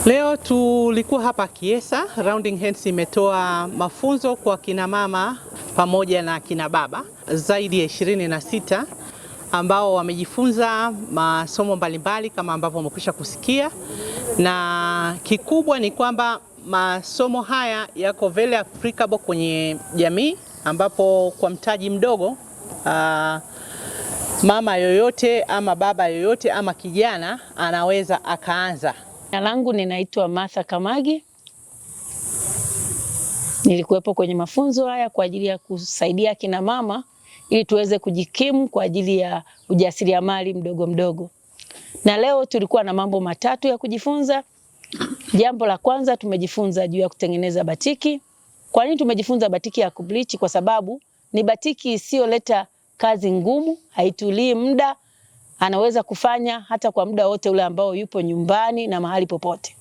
Leo tulikuwa hapa Kiesa. Rounding Hands imetoa mafunzo kwa kina mama pamoja na kina baba zaidi ya 26 ambao wamejifunza masomo mbalimbali kama ambavyo umekwisha kusikia, na kikubwa ni kwamba masomo haya yako very applicable kwenye jamii, ambapo kwa mtaji mdogo mama yoyote ama baba yoyote ama kijana anaweza akaanza. Jina langu ninaitwa Martha Kamagi. Nilikuwepo kwenye mafunzo haya kwa ajili ya kusaidia kina mama ili tuweze kujikimu kwa ajili ya ujasiriamali mdogo mdogo. Na leo tulikuwa na mambo matatu ya kujifunza. Jambo la kwanza, tumejifunza juu ya kutengeneza batiki. Kwa nini tumejifunza batiki ya kubleach? Kwa sababu ni batiki isiyoleta kazi ngumu, haitulii muda, anaweza kufanya hata kwa muda wote ule ambao yupo nyumbani na mahali popote.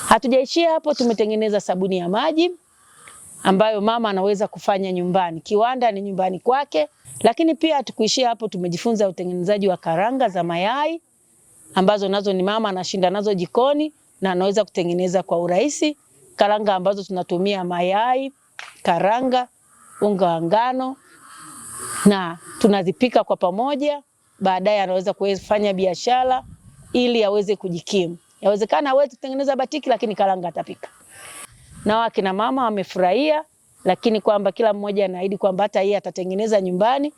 Hatujaishia hapo, tumetengeneza sabuni ya maji ambayo mama anaweza kufanya nyumbani. Kiwanda ni nyumbani kwake, lakini pia hatukuishia hapo, tumejifunza utengenezaji wa karanga za mayai ambazo nazo ni mama anashinda nazo jikoni na anaweza kutengeneza kwa urahisi. Karanga ambazo tunatumia mayai, karanga, unga wa ngano na tunazipika kwa pamoja. Baadaye anaweza kufanya biashara ili aweze kujikimu. Yawezekana aweze kutengeneza batiki lakini karanga atapika. Na wakina mama wamefurahia, lakini kwamba kila mmoja anaahidi kwamba hata yeye atatengeneza nyumbani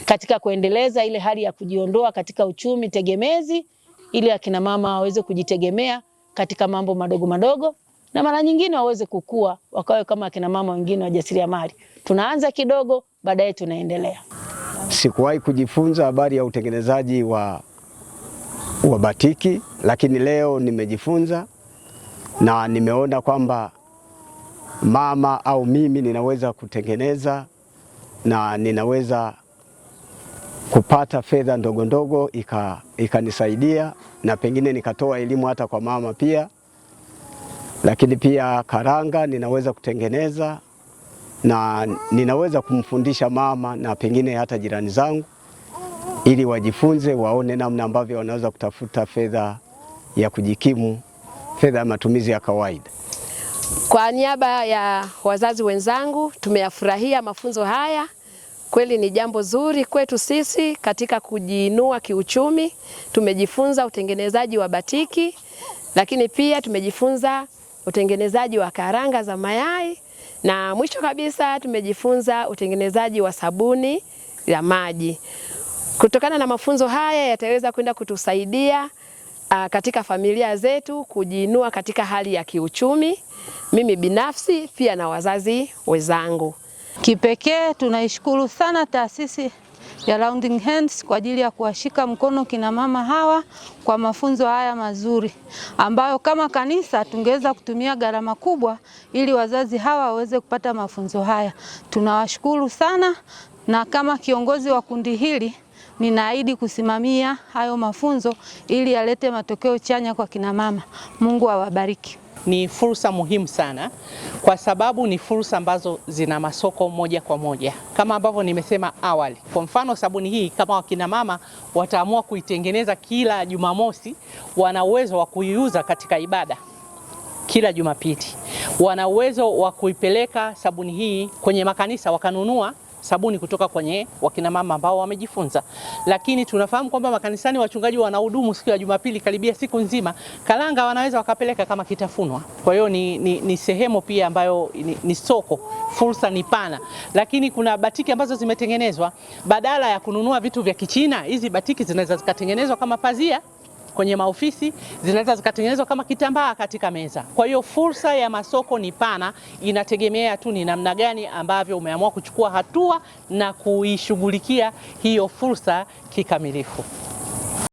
katika kuendeleza ile hali ya kujiondoa katika uchumi tegemezi, ili akina mama waweze kujitegemea katika mambo madogo madogo na mara nyingine waweze kukua wakawe kama akina mama wengine wajasiriamali. Tunaanza kidogo, baadaye tunaendelea. Sikuwahi kujifunza habari ya utengenezaji wa batiki, lakini leo nimejifunza na nimeona kwamba mama au mimi ninaweza kutengeneza na ninaweza kupata fedha ndogo ndogo ikanisaidia na pengine nikatoa elimu hata kwa mama pia. Lakini pia karanga ninaweza kutengeneza na ninaweza kumfundisha mama na pengine hata jirani zangu ili wajifunze, waone namna ambavyo wanaweza kutafuta fedha ya kujikimu, fedha ya matumizi ya kawaida. Kwa niaba ya wazazi wenzangu, tumeyafurahia mafunzo haya. Kweli ni jambo zuri kwetu sisi katika kujiinua kiuchumi. Tumejifunza utengenezaji wa batiki, lakini pia tumejifunza utengenezaji wa karanga za mayai, na mwisho kabisa tumejifunza utengenezaji wa sabuni ya maji. Kutokana na mafunzo haya yataweza kwenda kutusaidia katika familia zetu kujiinua katika hali ya kiuchumi, mimi binafsi pia na wazazi wenzangu. Kipekee tunaishukuru sana taasisi ya Rounding Hands kwa ajili ya kuwashika mkono kina mama hawa kwa mafunzo haya mazuri ambayo kama kanisa tungeweza kutumia gharama kubwa ili wazazi hawa waweze kupata mafunzo haya. Tunawashukuru sana, na kama kiongozi wa kundi hili ninaahidi kusimamia hayo mafunzo ili yalete matokeo chanya kwa kina mama. Mungu awabariki. Ni fursa muhimu sana kwa sababu ni fursa ambazo zina masoko moja kwa moja. Kama ambavyo nimesema awali, kwa mfano sabuni hii kama wakina mama wataamua kuitengeneza kila Jumamosi, wana uwezo wa kuiuza katika ibada kila Jumapili. Wana uwezo wa kuipeleka sabuni hii kwenye makanisa wakanunua sabuni kutoka kwenye wakina mama ambao wamejifunza. Lakini tunafahamu kwamba makanisani wachungaji wanahudumu siku ya Jumapili karibia siku nzima. Karanga wanaweza wakapeleka kama kitafunwa. Kwa hiyo ni sehemu pia ambayo ni soko, fursa ni pana. Lakini kuna batiki ambazo zimetengenezwa badala ya kununua vitu vya Kichina, hizi batiki zinaweza zikatengenezwa kama pazia kwenye maofisi, zinaweza zikatengenezwa kama kitambaa katika meza. Kwa hiyo fursa ya masoko ni pana, inategemea tu ni namna gani ambavyo umeamua kuchukua hatua na kuishughulikia hiyo fursa kikamilifu.